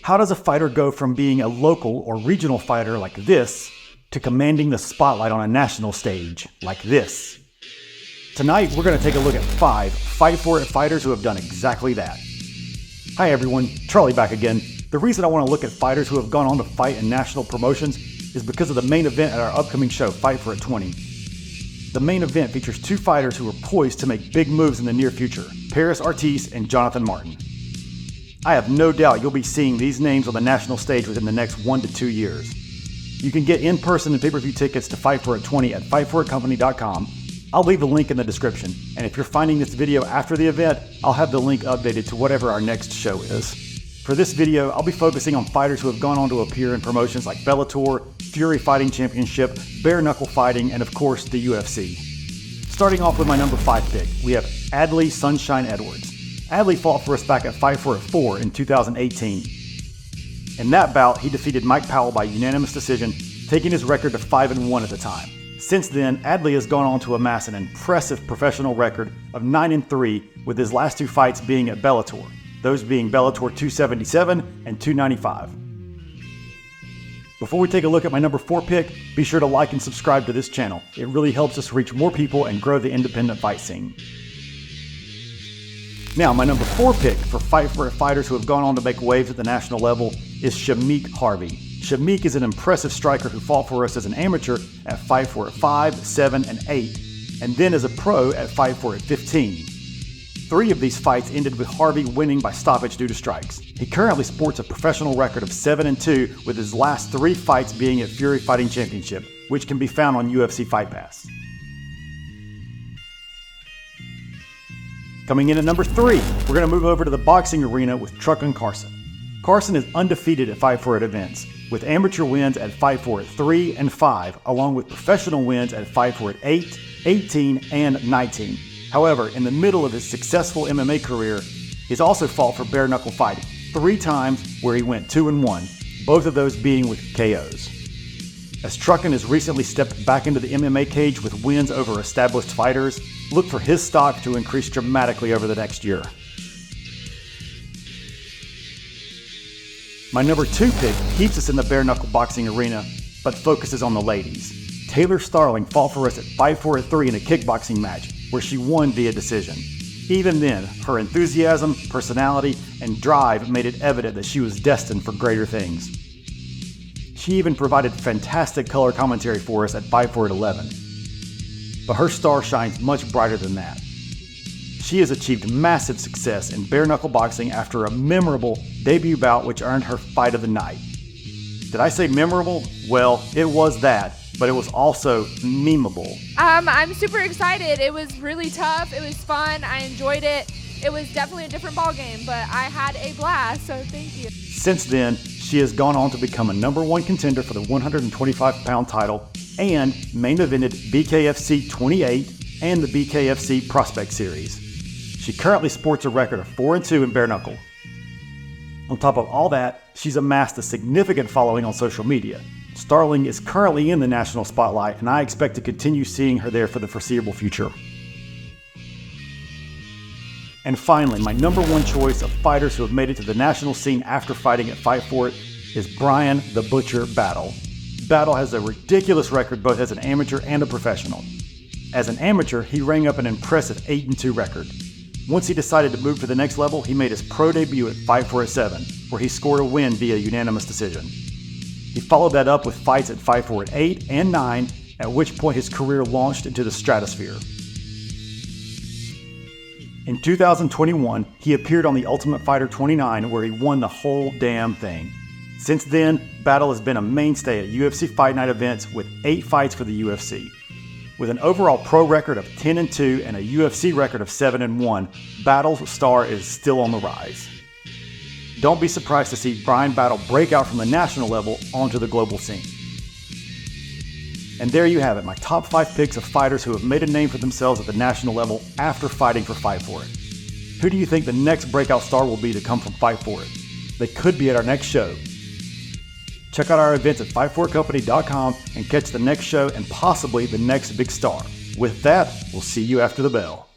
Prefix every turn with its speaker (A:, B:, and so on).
A: How does a fighter go from being a local or regional fighter like this to commanding the spotlight on a national stage like this? Tonight, we're going to take a look at 5 Fight For It fighters who have done exactly that. Hi everyone, Charlie back again. The reason I want to look at fighters who have gone on to fight in national promotions is because of the main event at our upcoming show, Fight For It 20. The main event features 2 fighters who are poised to make big moves in the near future, Paris Artis and Jonathan Martin. I have no doubt you'll be seeing these names on the national stage within the next 1 to 2 years. You can get in-person and pay-per-view tickets to Fight For It 20 at fightforitcompany.com. I'll leave the link in the description, and if you're finding this video after the event, I'll have the link updated to whatever our next show is. For this video, I'll be focusing on fighters who have gone on to appear in promotions like Bellator, Fury Fighting Championship, Bare Knuckle Fighting, and of course, the UFC. Starting off with my number 5 pick, we have Adley Sunshine Edwards. Adley fought for us back at Fight For It 4 in 2018. In that bout, he defeated Mike Powell by unanimous decision, taking his record to 5-1 at the time. Since then, Adley has gone on to amass an impressive professional record of 9-3, with his last 2 fights being at Bellator, those being Bellator 277 and 295. Before we take a look at my number 4 pick, be sure to like and subscribe to this channel. It really helps us reach more people and grow the independent fight scene. Now, my number 4 pick for Fight For It fighters who have gone on to make waves at the national level is Shamim Harvey. Shamim is an impressive striker who fought for us as an amateur at Fight For It 5, 7, and 8, and then as a pro at Fight For It 15. 3 of these fights ended with Harvey winning by stoppage due to strikes. He currently sports a professional record of 7-2, with his last 3 fights being at Fury Fighting Championship, which can be found on UFC Fight Pass. Coming in at number 3, we're going to move over to the boxing arena with Carson Carson. Carson is undefeated at Fight For It events, with amateur wins at Fight For It 3 and 5, along with professional wins at Fight For It 8, 18, and 19. However, in the middle of his successful MMA career, he's also fought for bare knuckle fighting 3 times where he went 2-1, both of those being with KOs. As Truckin has recently stepped back into the MMA cage with wins over established fighters, look for his stock to increase dramatically over the next year. My number 2 pick keeps us in the bare knuckle boxing arena, but focuses on the ladies. Taylor Starling fought for us at Fight For It 3 in a kickboxing match, where she won via decision. Even then, her enthusiasm, personality, and drive made it evident that she was destined for greater things. She even provided fantastic color commentary for us at Fight For It 11. But her star shines much brighter than that. She has achieved massive success in bare knuckle boxing after a memorable debut bout which earned her Fight of the Night. Did I say memorable? Well, it was that, but it was also memeable.
B: I'm super excited. It was really tough. It was fun. I enjoyed it. It was definitely a different ball game, but I had a blast, so thank you.
A: Since then, she has gone on to become a number 1 contender for the 125-pound title and main evented BKFC 28 and the BKFC Prospect Series. She currently sports a record of 4-2 in bare knuckle. On top of all that, she's amassed a significant following on social media. Starling is currently in the national spotlight, and I expect to continue seeing her there for the foreseeable future. And finally, my number 1 choice of fighters who have made it to the national scene after fighting at Fight For It is Brian the Butcher Battle. Battle has a ridiculous record both as an amateur and a professional. As an amateur, he rang up an impressive 8-2 record. Once he decided to move to the next level, he made his pro debut at Fight For It 7, where he scored a win via unanimous decision. He followed that up with fights at Fight For It 8 and 9, at which point his career launched into the stratosphere. In 2021, he appeared on The Ultimate Fighter 29, where he won the whole damn thing. Since then, Battle has been a mainstay at UFC Fight Night events with 8 fights for the UFC. With an overall pro record of 10-2 and a UFC record of 7-1, Battle's star is still on the rise. Don't be surprised to see Brian Battle break out from the national level onto the global scene. And there you have it, my top 5 picks of fighters who have made a name for themselves at the national level after fighting for Fight For It. Who do you think the next breakout star will be to come from Fight For It? They could be at our next show. Check out our events at fightforitcompany.com and catch the next show and possibly the next big star. With that, we'll see you after the bell.